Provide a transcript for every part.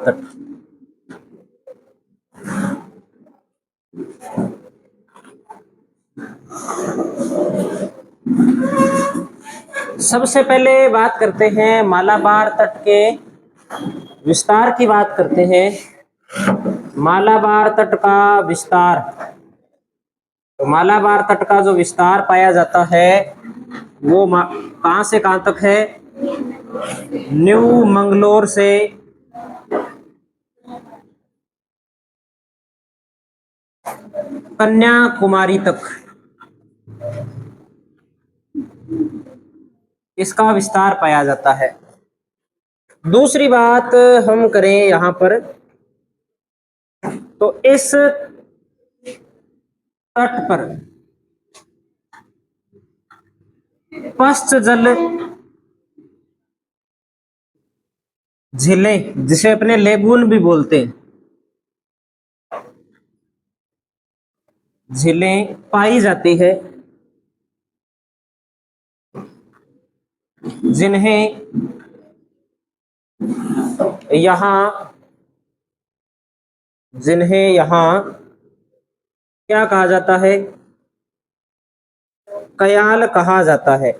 तट। सबसे पहले बात करते हैं मालाबार तट के विस्तार की बात करते हैं। मालाबार तट का विस्तार, तो मालाबार तट का जो विस्तार पाया जाता है वो कहां से कहां तक है? न्यू मंगलोर से कन्याकुमारी तक इसका विस्तार पाया जाता है। दूसरी बात हम करें यहां पर, तो इस तट पर पश्च जल झीलें, जिसे अपने लेगून भी बोलते हैं, झीलें पाई जाती है, जिन्हें यहां क्या कहा जाता है? कयाल कहा जाता है।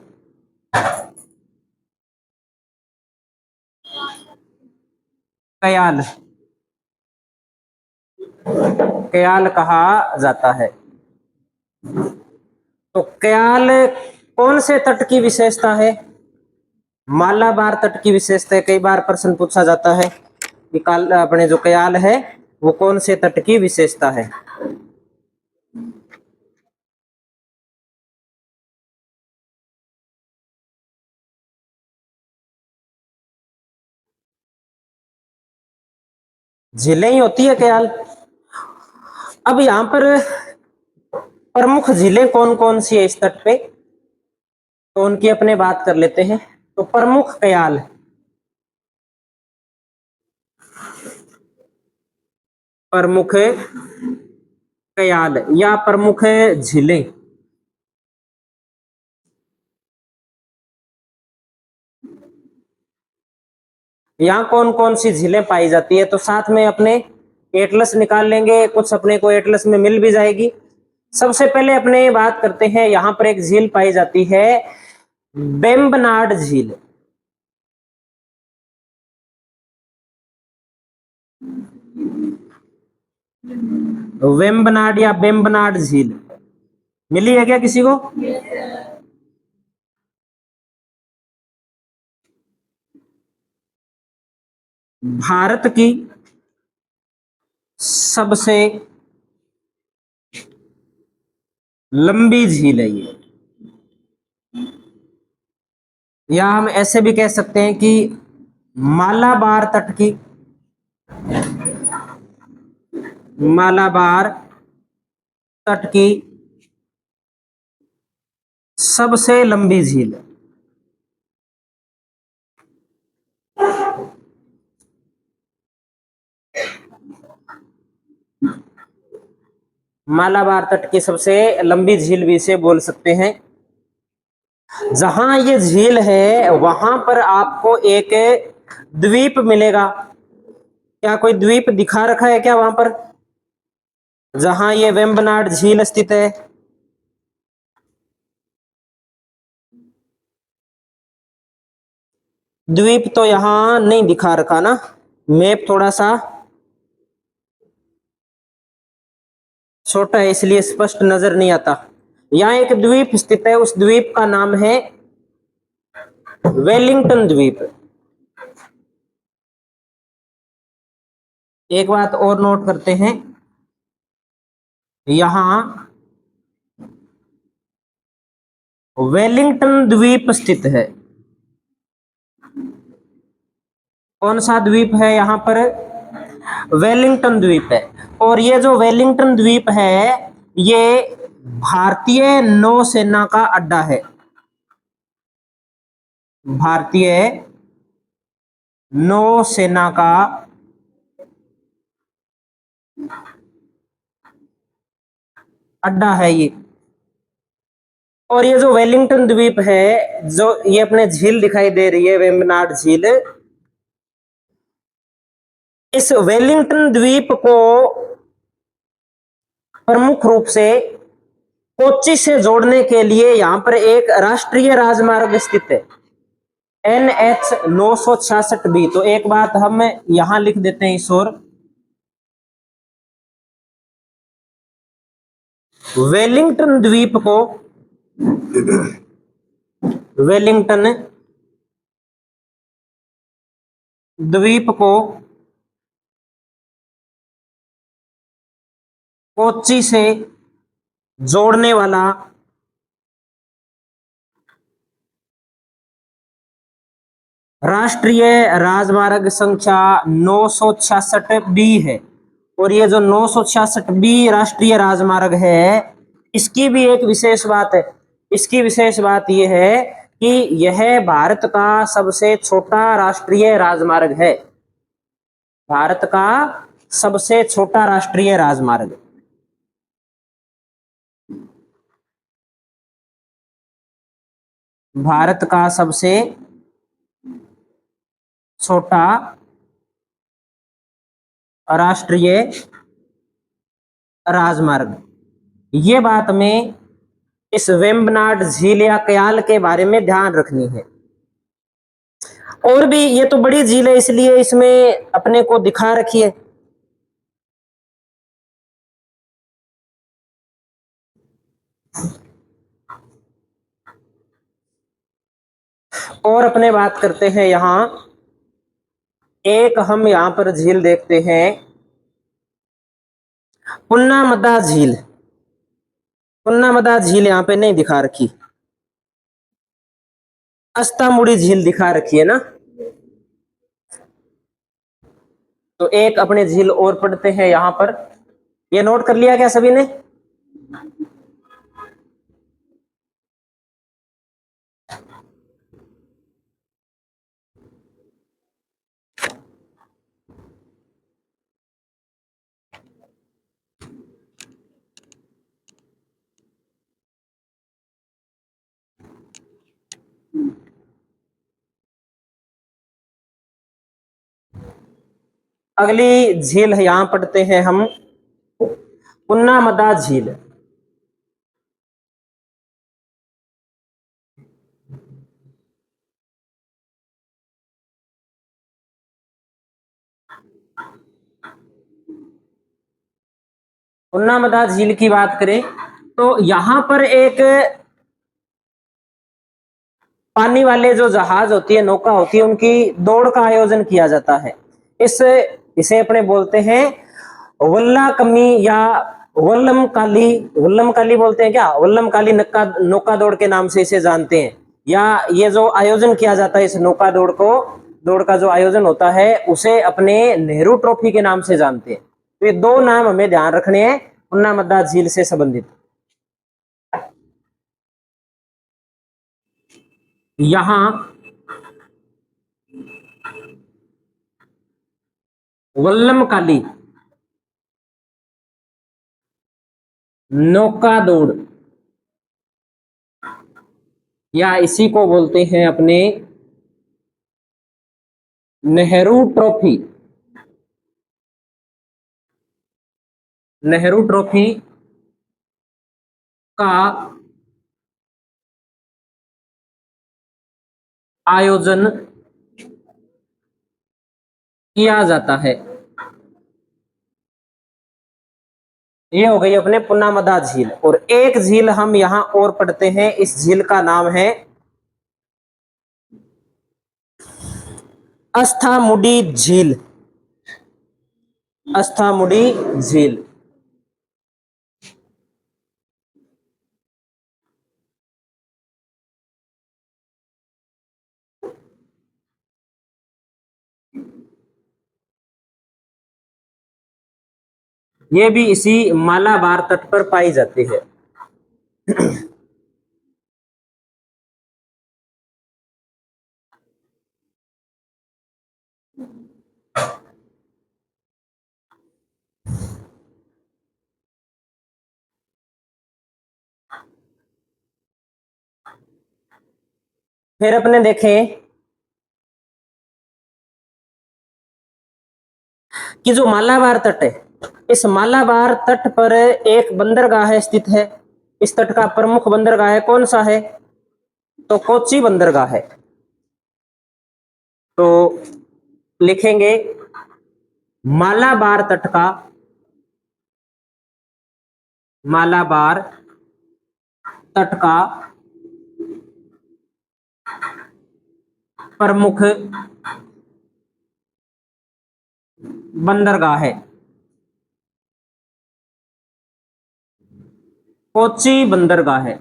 कयाल, कयाल कहा जाता है। तो कयाल कौन से तट की विशेषता है? मालाबार तट की विशेषता है। कई बार प्रश्न पूछा जाता है कि अपने जो कयाल है वो कौन से तट की विशेषता है? झीलें ही होती है कयाल। अब यहां पर प्रमुख झीलें कौन कौन सी है इस तट पे, तो उनकी अपने बात कर लेते हैं। तो प्रमुख कयाल, प्रमुख कयाल या प्रमुख झीलें, यहाँ कौन कौन सी झीलें पाई जाती है? तो साथ में अपने एटलस निकाल लेंगे, कुछ अपने को एटलस में मिल भी जाएगी। सबसे पहले अपने बात करते हैं, यहां पर एक झील पाई जाती है वेम्बनाड झील। वेम्बनाड या बेम्बनाड झील मिली है क्या किसी को? भारत की सबसे लंबी झील है ये, या हम ऐसे भी कह सकते हैं कि मालाबार तट की, मालाबार तट की सबसे लंबी झील। मालाबार तट की सबसे लंबी झील भी इसे बोल सकते हैं। जहां ये झील है वहां पर आपको एक द्वीप मिलेगा। क्या कोई द्वीप दिखा रखा है क्या वहां पर, जहां ये वेम्बनाड झील स्थित है? द्वीप तो यहां नहीं दिखा रखा ना, मैप थोड़ा सा छोटा है इसलिए स्पष्ट नजर नहीं आता। यहाँ एक द्वीप स्थित है, उस द्वीप का नाम है वेलिंगटन द्वीप। एक बात और नोट करते हैं, यहां वेलिंगटन द्वीप स्थित है। कौन सा द्वीप है यहां पर? वेलिंगटन द्वीप है। और ये जो वेलिंगटन द्वीप है ये भारतीय नौसेना का अड्डा है। भारतीय नौसेना का अड्डा है ये। और ये जो वेलिंगटन द्वीप है, जो ये अपने झील दिखाई दे रही है वेम्बनाड झील, इस वेलिंगटन द्वीप को प्रमुख रूप से कोच्चि से जोड़ने के लिए यहां पर एक राष्ट्रीय राजमार्ग स्थित है, NH 966B। तो एक बात हम यहां लिख देते हैं इस ओर, वेलिंगटन द्वीप को, वेलिंगटन द्वीप को कोच्चि से जोड़ने वाला राष्ट्रीय राजमार्ग संख्या 966B है। और ये जो 966B राष्ट्रीय राजमार्ग है, इसकी भी एक विशेष बात है। इसकी विशेष बात यह है कि यह भारत का सबसे छोटा राष्ट्रीय राजमार्ग है। भारत का सबसे छोटा राष्ट्रीय राजमार्ग। भारत का सबसे छोटा राष्ट्रीय राजमार्ग। ये बात में इस वेम्बनाड झील या क्याल के बारे में ध्यान रखनी है। और भी ये तो बड़ी झील है, इसलिए इसमें अपने को दिखा रखी है। और अपने बात करते हैं यहां, एक हम यहां पर झील देखते हैं, पुन्नामद्दा झील। पुन्नामद्दा झील यहां पे नहीं दिखा रखी, अस्तामुड़ी झील दिखा रखी है ना। तो एक अपने झील और पढ़ते हैं यहां पर, ये नोट कर लिया क्या सभी ने? अगली झील है, यहां पढ़ते हैं हम, पुन्नामद्दा झील। पुन्नामद्दा झील की बात करें तो यहां पर एक पानी वाले जो जहाज होती है, नौका होती है, उनकी दौड़ का आयोजन किया जाता है। इस इसे अपने बोलते हैं वल्ला कमी या वल्लम काली। वल्लम काली बोलते हैं क्या? वल्लम काली नौका नौका दौड़ के नाम से इसे जानते हैं। या ये जो आयोजन किया जाता है इस नौका दौड़ को, दौड़ का जो आयोजन होता है, उसे अपने नेहरू ट्रॉफी के नाम से जानते हैं। तो ये दो नाम हमें ध्यान रखने हैं पुन्नामद्दा झील से संबंधित। यहां वल्लम काली नौका दौड़, या इसी को बोलते हैं अपने नेहरू ट्रॉफी। नेहरू ट्रॉफी का आयोजन किया जाता है। ये हो गई अपने पुन्नामद्दा झील। और एक झील हम यहां और पढ़ते हैं, इस झील का नाम है अस्थामुडी झील। अस्थामुडी झील। ये भी इसी मालाबार तट पर पाई जाती है। फिर अपने देखें कि जो मालाबार तट है, इस मालाबार तट पर एक बंदरगाह स्थित है। इस तट का प्रमुख बंदरगाह कौन सा है? तो कोच्चि बंदरगाह है। तो लिखेंगे मालाबार तट का, मालाबार तट का प्रमुख बंदरगाह है कोच्चि बंदरगाह है।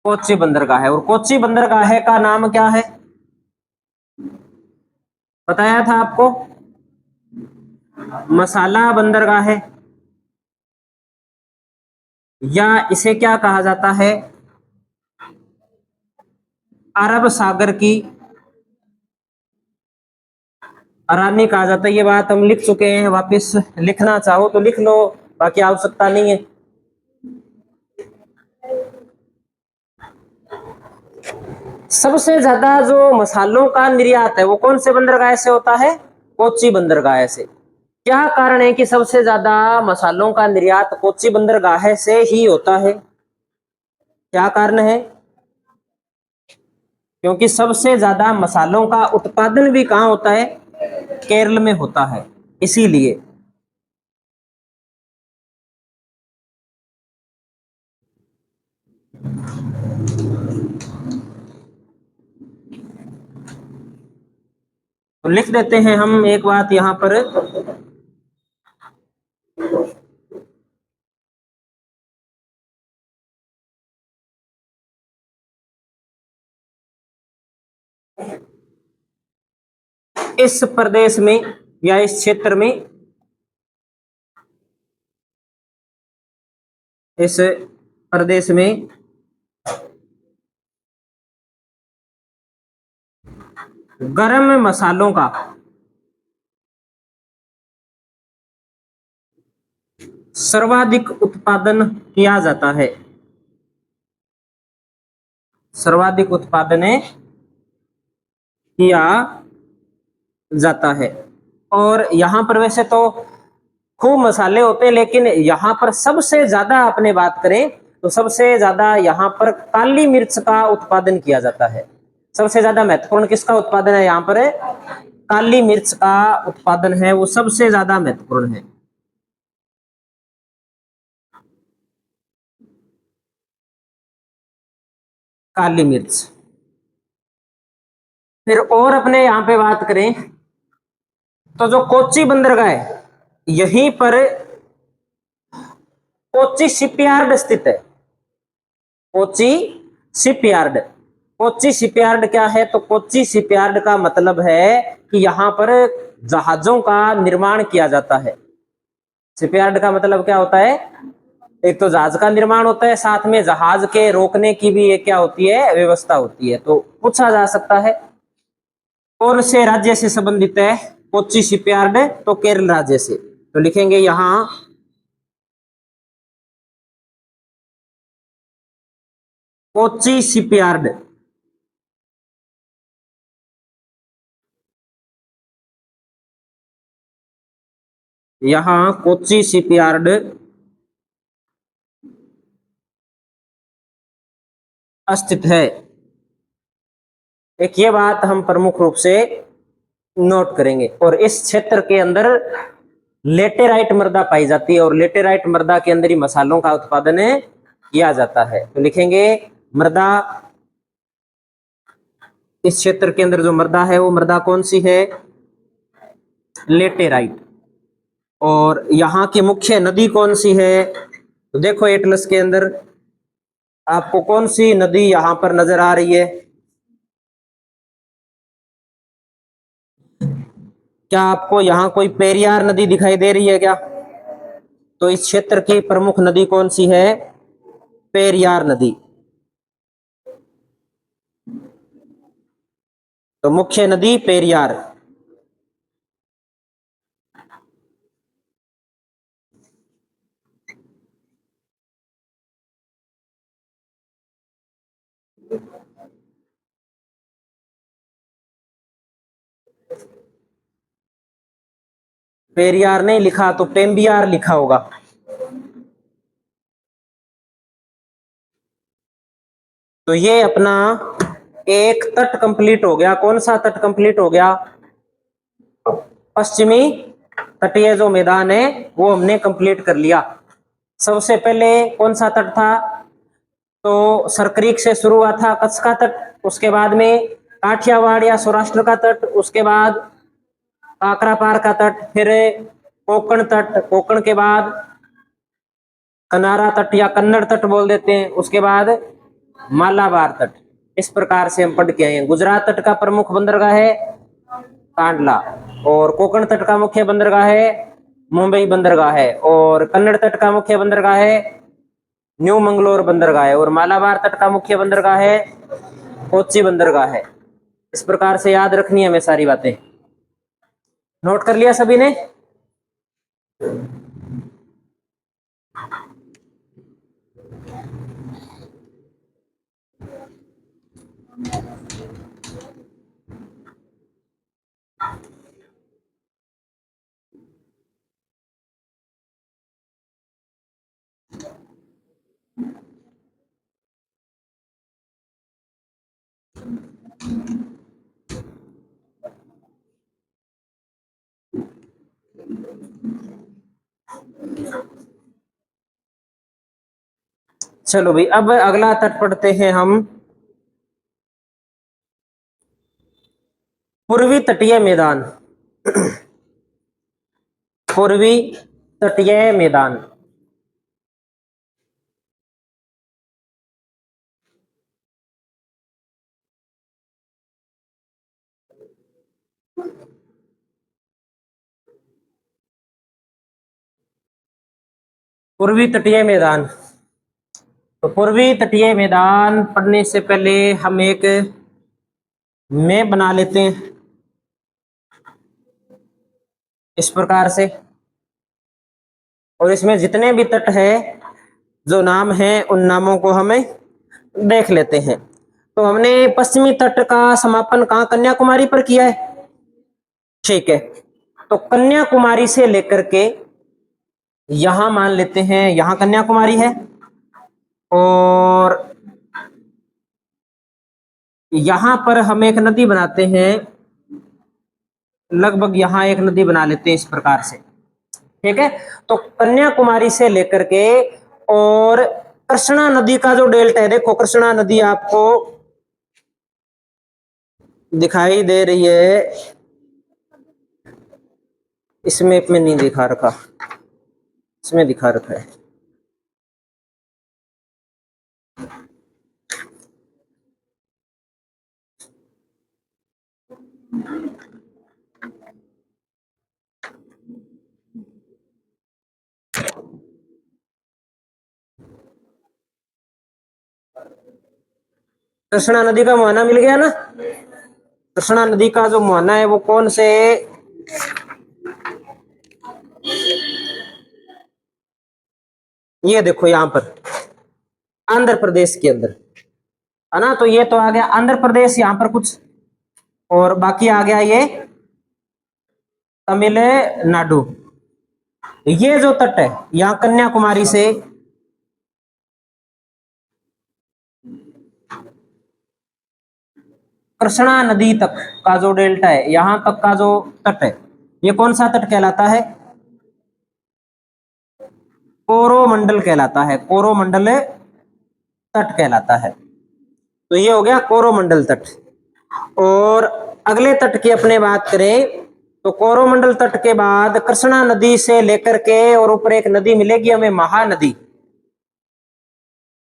कोच्चि बंदरगाह है। और कोच्चि बंदरगाह का नाम क्या है? बताया था आपको, मसाला बंदरगाह है, या इसे क्या कहा जाता है? अरब सागर की रानी कहा जाता है। ये बात हम लिख चुके हैं, वापस लिखना चाहो तो लिख लो, बाकी आवश्यकता नहीं है। सबसे ज्यादा जो मसालों का निर्यात है वो कौन से बंदरगाह से होता है? कोच्चि बंदरगाह से। क्या कारण है कि सबसे ज्यादा मसालों का निर्यात कोच्चि बंदरगाह से ही होता है? क्या कारण है? क्योंकि सबसे ज्यादा मसालों का उत्पादन भी कहाँ होता है? केरल में होता है, इसीलिए। तो लिख देते हैं हम एक बात यहां पर, इस प्रदेश में या इस क्षेत्र में, इस प्रदेश में गरम मसालों का सर्वाधिक उत्पादन किया जाता है। सर्वाधिक उत्पादन किया जाता है। और यहां पर वैसे तो खूब मसाले होते हैं, लेकिन यहां पर सबसे ज्यादा अपने बात करें तो सबसे ज्यादा यहां पर काली मिर्च का उत्पादन किया जाता है। सबसे ज्यादा महत्वपूर्ण किसका उत्पादन है? यहां पर काली मिर्च का उत्पादन है, वो सबसे ज्यादा महत्वपूर्ण है। काली मिर्च। फिर और अपने यहां पे बात करें तो जो कोच्चि बंदरगाह है, यहीं पर कोच्चि शिपयार्ड स्थित है। कोच्चि शिपयार्ड। कोच्चि शिपयार्ड क्या है? तो कोच्चि शिपयार्ड का मतलब है कि यहां पर जहाजों का निर्माण किया जाता है। शिपयार्ड का मतलब क्या होता है? एक तो जहाज का निर्माण होता है, साथ में जहाज के रोकने की भी एक क्या होती है? व्यवस्था होती है। तो पूछा जा सकता है कौन से राज्य से संबंधित है कोच्चि शिपयार्ड? तो केरल राज्य से। तो लिखेंगे यहां कोच्चि शिपयार्ड। यहां कोच्चि शिपयार्ड स्थित है। एक ये बात हम प्रमुख रूप से नोट करेंगे। और इस क्षेत्र के अंदर लेटेराइट मृदा पाई जाती है, और लेटेराइट मृदा के अंदर ही मसालों का उत्पादन किया जाता है। तो लिखेंगे मृदा, इस क्षेत्र के अंदर जो मृदा है वो मृदा कौन सी है? लेटेराइट। और यहाँ की मुख्य नदी कौन सी है? तो देखो एटलस के अंदर आपको कौन सी नदी यहां पर नजर आ रही है? क्या आपको यहाँ कोई पेरियार नदी दिखाई दे रही है क्या? तो इस क्षेत्र की प्रमुख नदी कौन सी है? पेरियार नदी। तो मुख्य नदी पेरियार। पेरियार नहीं लिखा तो पेम्बियार लिखा होगा। तो ये अपना एक तट कंप्लीट हो गया। कौन सा तट कंप्लीट हो गया? पश्चिमी तटीय जो मैदान है वो हमने कंप्लीट कर लिया। सबसे पहले कौन सा तट था? तो सरक्रीक से शुरू हुआ था कच्छ का तट, उसके बाद में काठियावाड़ या सौराष्ट्र का तट, उसके बाद काकरापार का तट, फिर कोकण तट, कोकण के बाद कनारा तट या कन्नड़ तट बोल देते हैं, उसके बाद मालाबार तट। इस प्रकार से हम पढ़ के आए हैं। गुजरात तट का प्रमुख बंदरगाह है कांडला, और कोकण तट का मुख्य बंदरगाह है मुंबई बंदरगाह है, और कन्नड़ तट का मुख्य बंदरगाह है न्यू मंगलोर बंदरगाह है, और मालाबार तट का मुख्य बंदरगाह है कोच्चि बंदरगाह है। इस प्रकार से याद रखनी है हमें सारी बातें। नोट कर लिया सभी ने? चलो भाई, अब अगला तट पढ़ते हैं हम। पूर्वी तटीय मैदान। पूर्वी तटीय मैदान। पूर्वी तटीय मैदान। तो पूर्वी तटीय मैदान पढ़ने से पहले हम एक मैप बना लेते हैं इस प्रकार से, और इसमें जितने भी तट है जो नाम है उन नामों को हमें देख लेते हैं। तो हमने पश्चिमी तट का समापन कहाँ? कन्याकुमारी पर किया है। ठीक है, तो कन्याकुमारी से लेकर के यहां मान लेते हैं यहां कन्याकुमारी है, और यहां पर हम एक नदी बनाते हैं, लगभग यहां एक नदी बना लेते हैं इस प्रकार से। ठीक है, तो कन्याकुमारी से लेकर के और कृष्णा नदी का जो डेल्टा है, देखो कृष्णा नदी आपको दिखाई दे रही है, इस मैप में नहीं दिखा रखा, इसमें दिखा रखा है। कृष्णा नदी का मुहाना मिल गया ना? कृष्णा नदी का जो मुहाना है वो कौन से? ये देखो यहां पर आंध्र प्रदेश के अंदर है ना। तो ये तो आ गया आंध्र प्रदेश यहां पर कुछ, और बाकी आ गया ये तमिलनाडु। ये जो तट है यहां कन्याकुमारी से कृष्णा नदी तक का जो डेल्टा है, यहां तक का जो तट है, ये कौन सा तट कहलाता है? कोरोमंडल कहलाता है। कोरोमंडल तट कहलाता है। तो ये हो गया कोरोमंडल तट। और अगले तट की अपने बात करें तो कोरोमंडल तट के बाद कृष्णा नदी से लेकर के और ऊपर एक नदी मिलेगी हमें महानदी।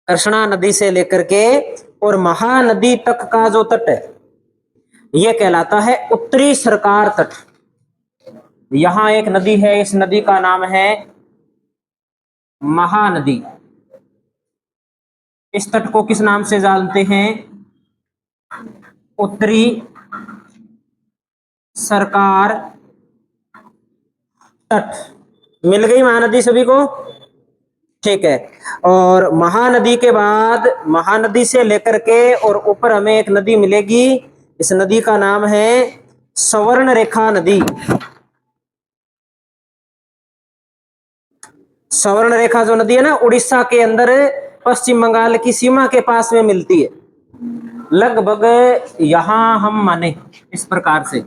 कृष्णा नदी से लेकर के और महानदी तक का जो तट है यह कहलाता है उत्तरी सरकार तट। यहां एक नदी है, इस नदी का नाम है महानदी। इस तट को किस नाम से जानते हैं? उत्तरी सरकार तट। मिल गई महानदी सभी को? ठीक है, और महानदी के बाद महानदी से लेकर के और ऊपर हमें एक नदी मिलेगी, इस नदी का नाम है स्वर्ण रेखा नदी। सवर्ण रेखा जो नदी है ना, उड़ीसा के अंदर पश्चिम बंगाल की सीमा के पास में मिलती है, लगभग यहां हम माने इस प्रकार से।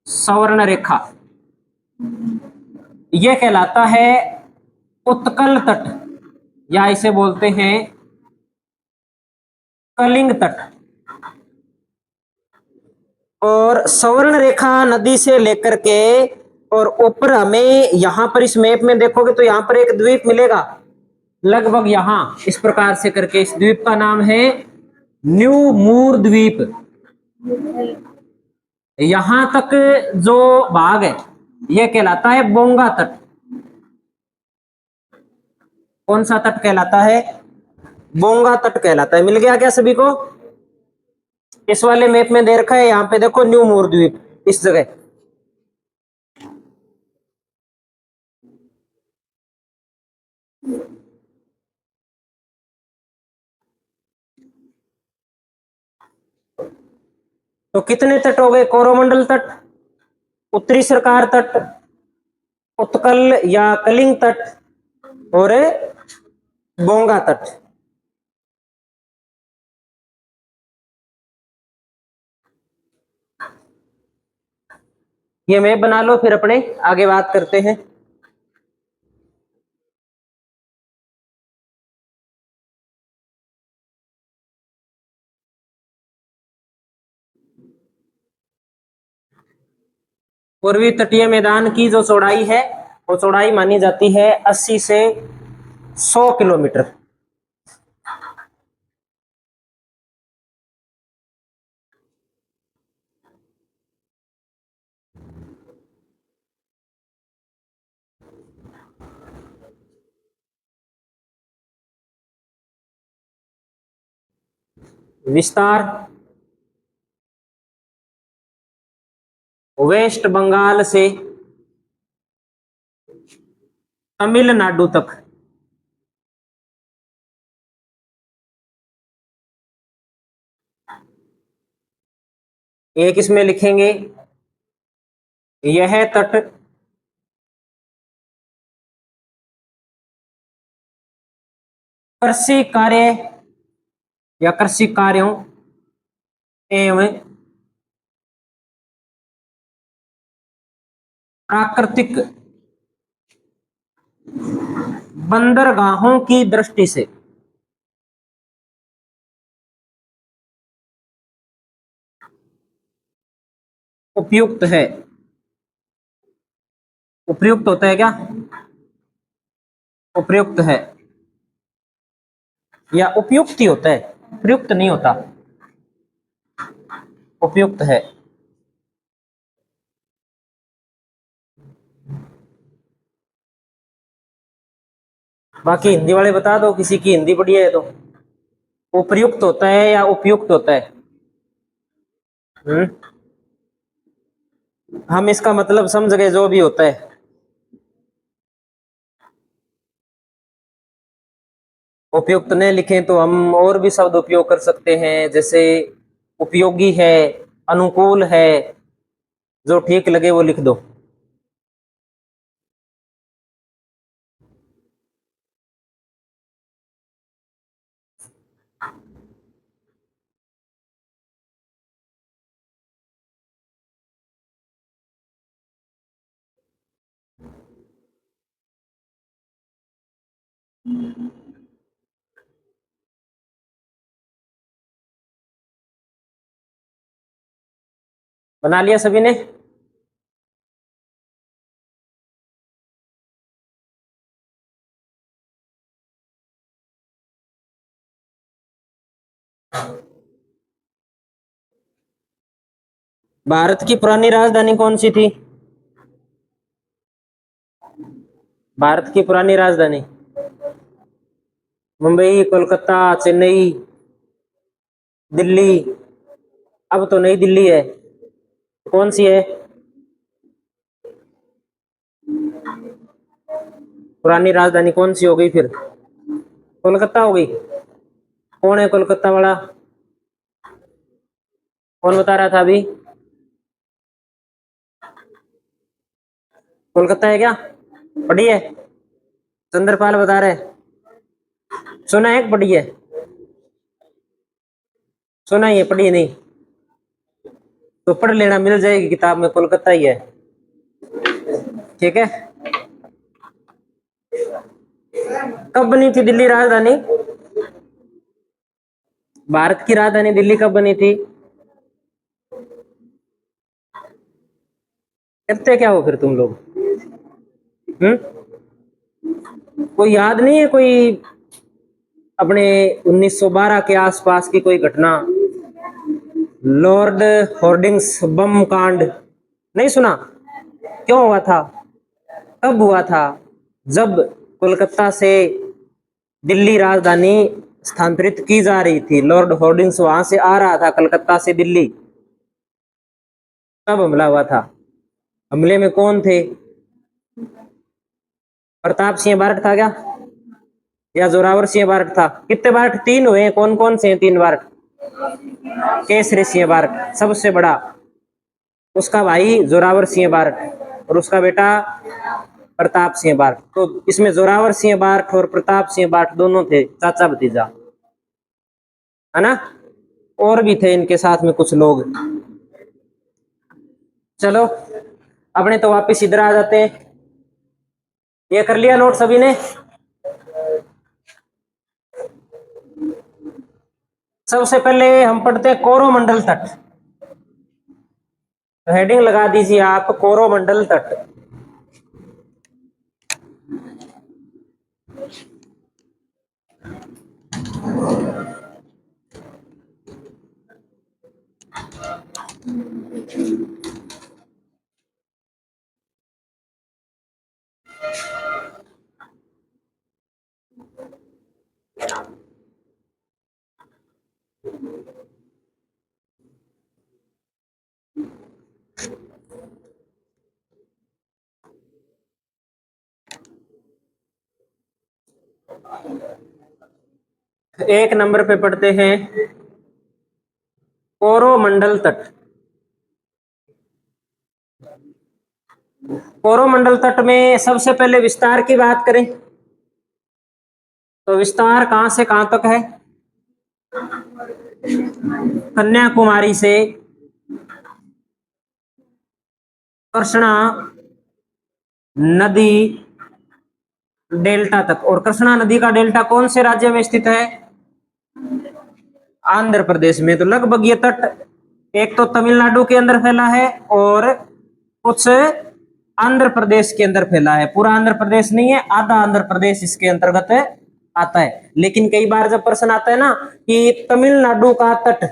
सवर्ण रेखा यह कहलाता है उत्कल तट, या इसे बोलते हैं कलिंग तट। और सवर्ण रेखा नदी से लेकर के और ऊपर हमें यहां पर इस मैप में देखोगे तो यहां पर एक द्वीप मिलेगा, लगभग यहां इस प्रकार से करके। इस द्वीप का नाम है न्यू मूर द्वीप। यहां तक जो भाग है यह कहलाता है बोंगा तट। कौन सा तट कहलाता है? बोंगा तट कहलाता है। मिल गया क्या सभी को? इस वाले मैप में दे रखा है, यहाँ पे देखो न्यू मूर द्वीप इस जगह। तो कितने तट हो गए? कोरोमंडल तट, उत्तरी सरकार तट, उत्कल या कलिंग तट और बोंगा तट। ये मैप बना लो, फिर अपने आगे बात करते हैं। पूर्वी तटीय मैदान की जो चौड़ाई है वो चौड़ाई मानी जाती है 80 से 100 किलोमीटर। विस्तार वेस्ट बंगाल से तमिलनाडु तक। एक इसमें लिखेंगे, यह तट कृषि कार्य या कृषि कार्यों एवं प्राकृतिक बंदरगाहों की दृष्टि से उपयुक्त है। उपयुक्त होता है क्या? उपयुक्त है या उपयुक्त ही होता है, प्रयुक्त नहीं होता, उपयुक्त है। बाकी हिंदी वाले बता दो, किसी की हिंदी बढ़िया है तो। उपयुक्त होता है या उपयुक्त होता है? हम इसका मतलब समझ गए, जो भी होता है। उपयुक्त नहीं लिखें तो हम और भी शब्द उपयोग कर सकते हैं, जैसे उपयोगी है, अनुकूल है, जो ठीक लगे वो लिख दो। बना लिया सभी ने? भारत की पुरानी राजधानी कौन सी थी? भारत की पुरानी राजधानी मुंबई, कोलकाता, चेन्नई, दिल्ली। अब तो नई दिल्ली है, कौन सी है पुरानी राजधानी? कौन सी हो गई फिर? कोलकाता हो गई। कौन है कोलकाता वाला? कौन बता रहा था अभी? कोलकाता है क्या? पढ़ी है? चंद्रपाल बता रहे, सुना है कि पढ़ी है? सुना ही है, पढ़ी नहीं? तो पढ़ लेना, मिल जाएगी किताब में, कोलकाता ही है। ठीक है। कब बनी थी दिल्ली राजधानी? भारत की राजधानी दिल्ली कब बनी थी? करते क्या हो फिर तुम लोग? कोई याद नहीं है कोई अपने 1912 के आसपास की कोई घटना? लॉर्ड होर्डिंग्स बम कांड नहीं सुना? क्यों हुआ था? कब हुआ था? जब कोलकाता से दिल्ली राजधानी स्थानांतरित की जा रही थी, लॉर्ड होर्डिंग्स वहां से आ रहा था कलकत्ता से दिल्ली, तब हमला हुआ था। हमले में कौन थे? प्रताप सिंह बारट था क्या, या जोरावर सिंह बारट था? कितने बारट? तीन हुए, कौन कौन से हैं तीन बारट? केसरी सिंह बारट सबसे बड़ा, उसका भाई जोरावर सिंह बारट और उसका बेटा प्रताप सिंह बारट। तो इसमें जोरावर सिंह बारट और प्रताप सिंह बारट दोनों थे चाचा भतीजा, है ना? और भी थे इनके साथ में कुछ लोग। चलो अपने तो वापिस इधर आ जाते हैं। ये कर लिया नोट सभी ने? सबसे पहले हम पढ़ते हैं कोरोमंडल तट। तो हेडिंग लगा दीजिए आप, कोरोमंडल तट। एक नंबर पे पढ़ते हैं कोरोमंडल तट। कोरोमंडल तट में सबसे पहले विस्तार की बात करें तो विस्तार कहां से कहां तक है? कन्याकुमारी से कृष्णा नदी डेल्टा तक। और कृष्णा नदी का डेल्टा कौन से राज्य में स्थित है? आंध्र प्रदेश में। तो लगभग ये तट एक तो तमिलनाडु के अंदर फैला है और कुछ आंध्र प्रदेश के अंदर फैला है। पूरा आंध्र प्रदेश नहीं है, आधा आंध्र प्रदेश इसके अंतर्गत आता है। लेकिन कई बार जब प्रश्न आता है ना कि तमिलनाडु का तट,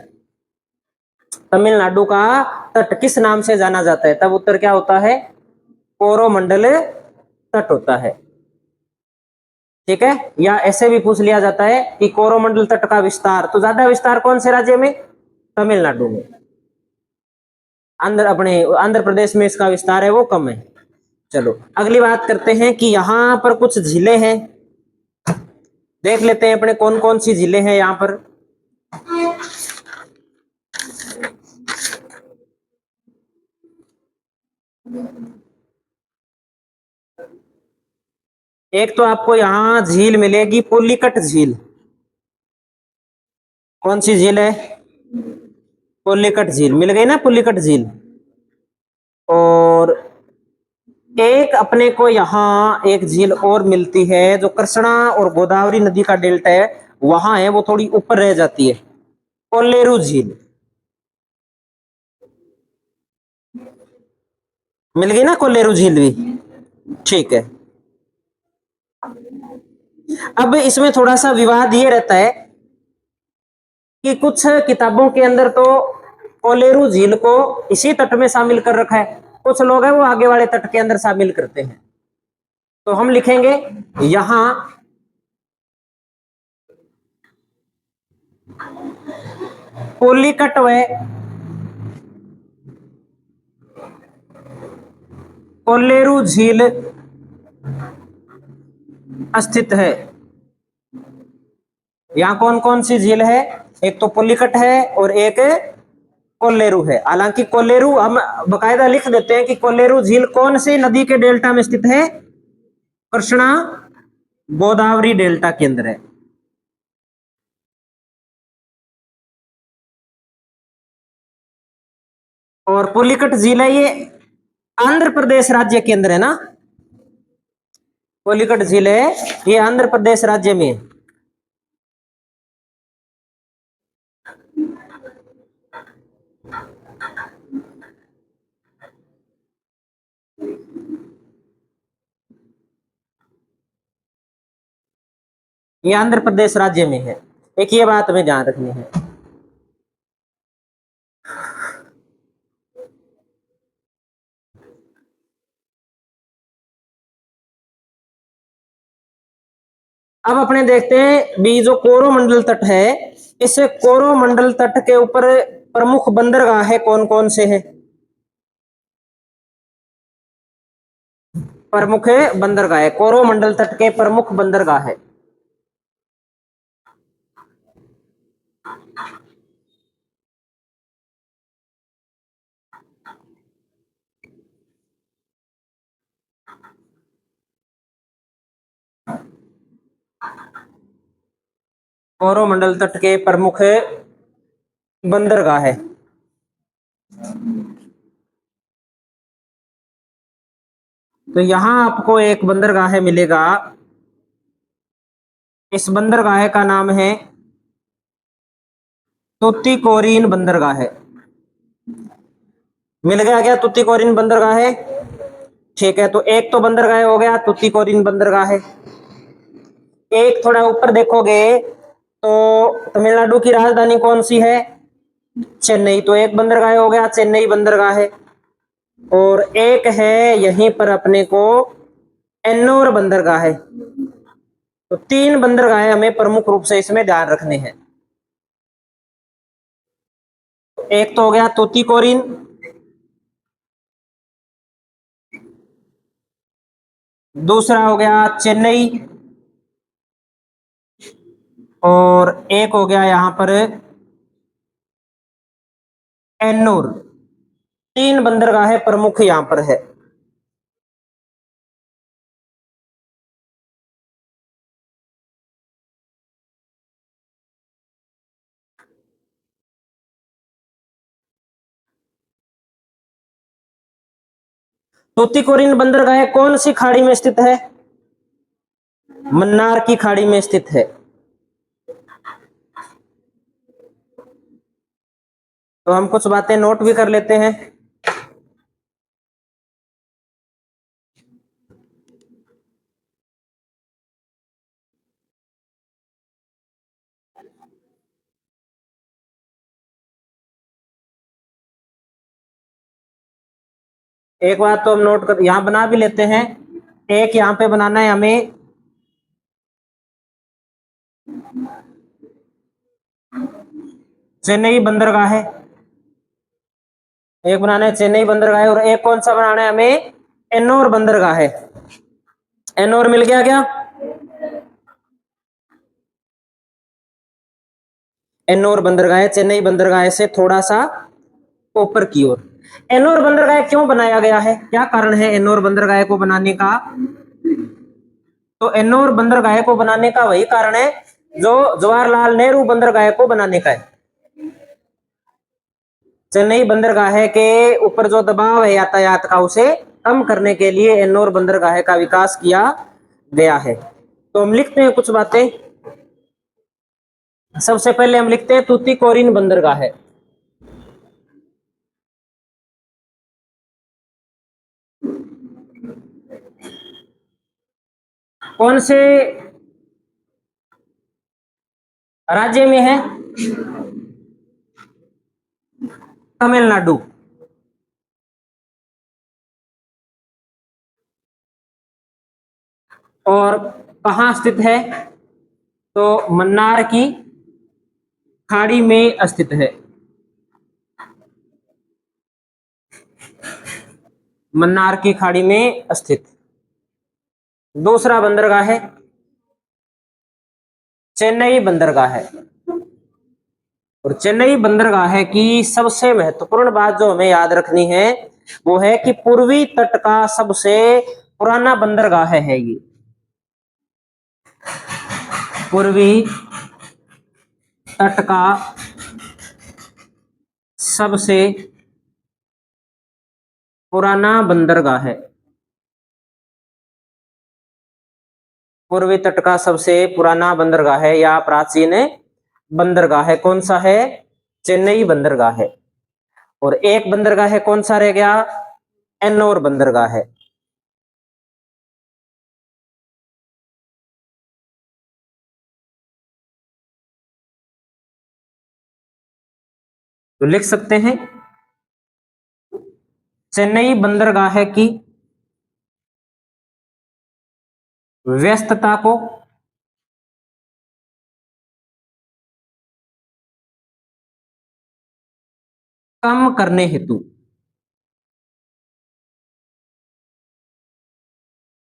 तमिलनाडु का तट किस नाम से जाना जाता है, तब उत्तर क्या होता है? कोरोमंडल तट होता है। ठीक है। या ऐसे भी पूछ लिया जाता है कि कोरोमंडल तट का विस्तार, तो ज्यादा विस्तार कौन से राज्य में? तमिलनाडु में। आंध्र प्रदेश में इसका विस्तार है वो कम है। चलो अगली बात करते हैं कि यहाँ पर कुछ झीलें हैं, देख लेते हैं अपने कौन कौन सी झीलें हैं यहाँ पर। एक तो आपको यहाँ झील मिलेगी पुलिकट झील। कौन सी झील है? पुलिकट झील मिल गई ना, पुलिकट झील। और एक अपने को यहाँ एक झील और मिलती है जो कृष्णा और गोदावरी नदी का डेल्टा है वहां है, वो थोड़ी ऊपर रह जाती है, कोल्लेरू झील। मिल गई ना कोल्लेरू झील भी? ठीक है। अब इसमें थोड़ा सा विवाद ये रहता है कि कुछ किताबों के अंदर तो कोलेरू झील को इसी तट में शामिल कर रखा है, कुछ लोग हैं वो आगे वाले तट के अंदर शामिल करते हैं। तो हम लिखेंगे यहां पुलिकट व कोल्लेरू झील स्थित है। यहां कौन कौन सी झील है? एक तो पुलिकट है और एक कोल्लेरू है। हालांकि कोल्लेरू हम बकायदा लिख देते हैं कि कोल्लेरू झील कौन सी नदी के डेल्टा में स्थित है? कृष्णा गोदावरी डेल्टा के अंदर है। और पुलिकट झील है ये आंध्र प्रदेश राज्य के अंदर है ना। पुलिकट झील है ये आंध्र प्रदेश राज्य में है। ये आंध्र प्रदेश राज्य में है। एक ये बात हमें ध्यान रखनी है। अब अपने देखते हैं भी जो कोरोमंडल तट है, इस कोरोमंडल तट के ऊपर प्रमुख बंदरगाह है कौन कौन से है? प्रमुख बंदरगाह है कोरोमंडल तट के प्रमुख बंदरगाह है। कोरोमंडल तट के प्रमुख बंदरगाह है। तो यहां आपको एक बंदरगाह मिलेगा। इस बंदरगाह का नाम है तुतीकोरिन बंदरगाह है। मिल गया क्या? तुतीकोरिन बंदरगाह है। ठीक है, तो एक तो बंदरगाह हो गया तुतीकोरिन बंदरगाह है। एक थोड़ा ऊपर देखोगे तो तमिलनाडु की राजधानी कौन सी है? चेन्नई। तो एक बंदरगाह हो गया चेन्नई बंदरगाह है। और एक है यहीं पर अपने को एन्नोर बंदरगाह है। तो तीन बंदरगाह हमें प्रमुख रूप से इसमें ध्यान रखने हैं। एक तो हो गया तूतीकोरिन, दूसरा हो गया चेन्नई, और एक हो गया यहां पर एन्नोर। तीन बंदरगाह प्रमुख यहां पर है। तूतीकोरिन बंदरगाह कौन सी खाड़ी में स्थित है? मन्नार की खाड़ी में स्थित है। तो हम कुछ बातें नोट भी कर लेते हैं। एक बात तो हम नोट कर यहां बना भी लेते हैं। एक यहां पे बनाना है हमें चेन्नई बंदरगाह है। एक बनाना है चेन्नई बंदरगाह है और एक कौन सा बनाना है हमें? एन्नोर बंदरगाह है। एन्नोर मिल गया क्या? एन्नोर बंदरगाह चेन्नई बंदरगाह से थोड़ा सा ऊपर की ओर। एन्नोर बंदरगाह क्यों बनाया गया है? क्या कारण है एन्नोर बंदरगाह को बनाने का? तो एन्नोर बंदरगाह को बनाने का वही कारण है जो जवाहरलाल नेहरू बंदरगाह को बनाने का है। चेन्नई बंदरगाह के ऊपर जो दबाव है यातायात का उसे कम करने के लिए एन्नोर बंदरगाह का विकास किया गया है। तो हम लिखते हैं कुछ बातें। सबसे पहले हम लिखते हैं तूतीकोरिन बंदरगाह है। कौन से राज्य में है? तमिलनाडु। और कहाँ स्थित है? तो मन्नार की खाड़ी में स्थित है। मन्नार की खाड़ी में स्थित। दूसरा बंदरगाह है चेन्नई बंदरगाह है। और चेन्नई बंदरगाह की सबसे महत्वपूर्ण बात जो हमें याद रखनी है वो है कि पूर्वी तट का सबसे पुराना बंदरगाह है ये। पूर्वी तट का सबसे पुराना बंदरगाह है। पूर्वी तट का सबसे पुराना बंदरगाह है या प्राचीन बंदरगाह है कौन सा है? चेन्नई बंदरगाह है। और एक बंदरगाह है कौन सा रह गया? एन्नोर बंदरगाह है। तो लिख सकते हैं चेन्नई बंदरगाह की व्यस्तता को कम करने हेतु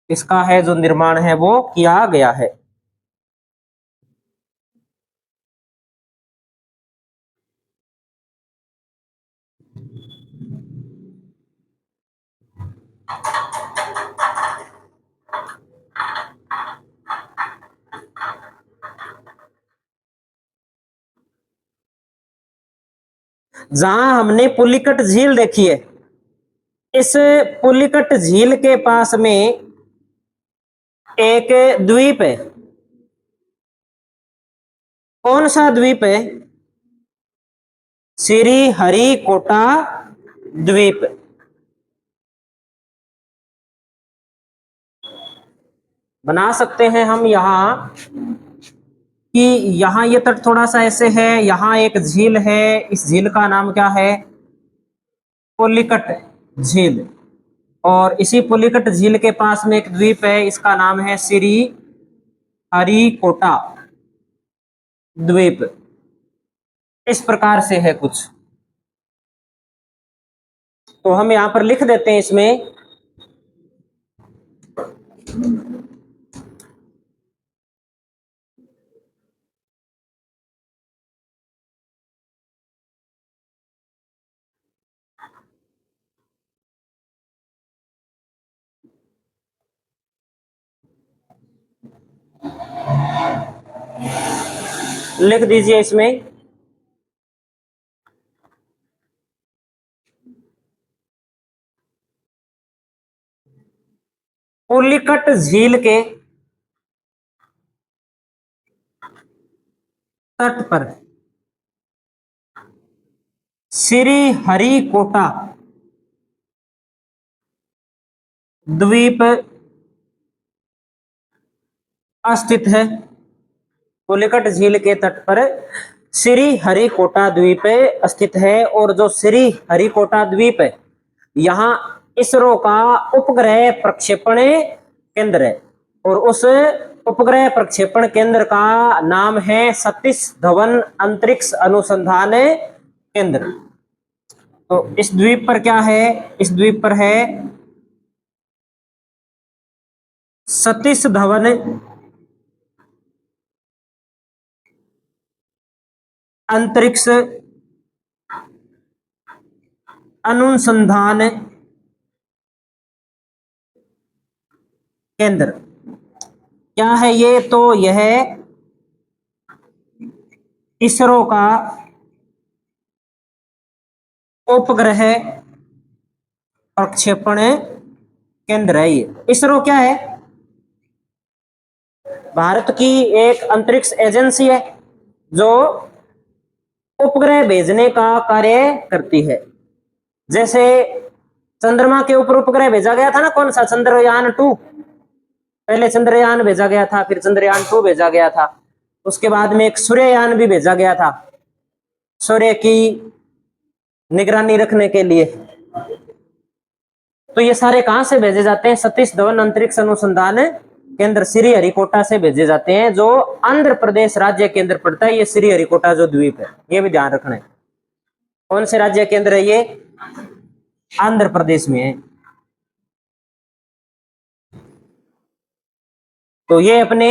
इसका है जो निर्माण है वो किया गया है। जहां हमने पुलिकट झील देखी है, इस पुलिकट झील के पास में एक द्वीप है। कौन सा द्वीप है? श्री हरिकोटा द्वीप। बना सकते हैं हम यहाँ कि यहाँ ये तट थोड़ा सा ऐसे है, यहाँ एक झील है, इस झील का नाम क्या है? पुलिकट झील। और इसी पुलिकट झील के पास में एक द्वीप है, इसका नाम है श्री हरिकोटा द्वीप। इस प्रकार से है कुछ, तो हम यहां पर लिख देते हैं इसमें लिख दीजिए इसमें पुलिकट झील के तट पर श्री हरिकोटा द्वीप स्थित है। पुलिकट झील के तट पर श्री हरिकोटा द्वीप स्थित है। और जो श्री हरिकोटा द्वीप है, यहाँ इसरो का उपग्रह प्रक्षेपण केंद्र है। और उस उपग्रह प्रक्षेपण केंद्र का नाम है सतीश धवन अंतरिक्ष अनुसंधान केंद्र। तो इस द्वीप पर क्या है? इस द्वीप पर है सतीश धवन अंतरिक्ष अनुसंधान केंद्र। क्या है ये? तो यह इसरो का उपग्रह प्रक्षेपण केंद्र है। ये इसरो क्या है? भारत की एक अंतरिक्ष एजेंसी है जो उपग्रह भेजने का कार्य करती है। जैसे चंद्रमा के ऊपर उपग्रह भेजा गया था ना, कौन सा? चंद्रयान 2। पहले चंद्रयान भेजा गया था, फिर चंद्रयान 2 भेजा गया था। उसके बाद में एक सूर्ययान भी भेजा गया था सूर्य की निगरानी रखने के लिए। तो ये सारे कहां से भेजे जाते हैं? सतीश धवन अंतरिक्ष अनुसंधान केंद्र श्री हरिकोटा से भेजे जाते हैं, जो आंध्र प्रदेश राज्य के अंदर पड़ता है। ये श्री हरिकोटा जो द्वीप है, ये भी ध्यान रखना है। कौन से राज्य के अंदर है ये? आंध्र प्रदेश में है। तो ये अपने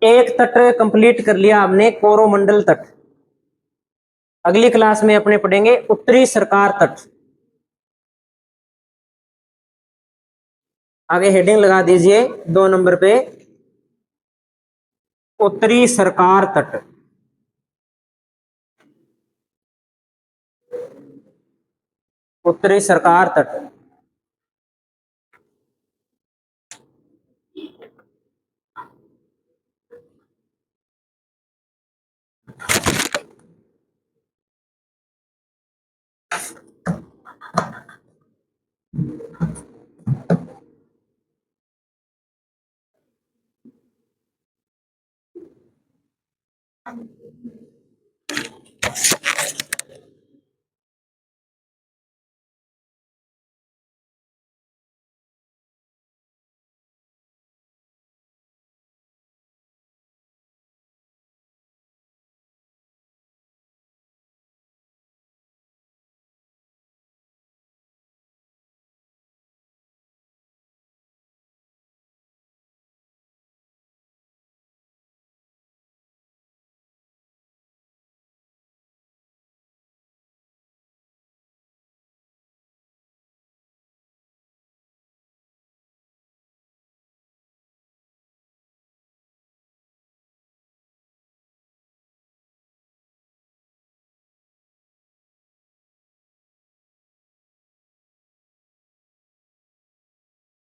एक तट कंप्लीट कर लिया हमने, कोरोमंडल तट। अगली क्लास में अपने पढ़ेंगे उत्तरी सरकार तट। आगे हेडिंग लगा दीजिए 2 नंबर पे, उत्तरी सरकार तट। उत्तरी सरकार तट।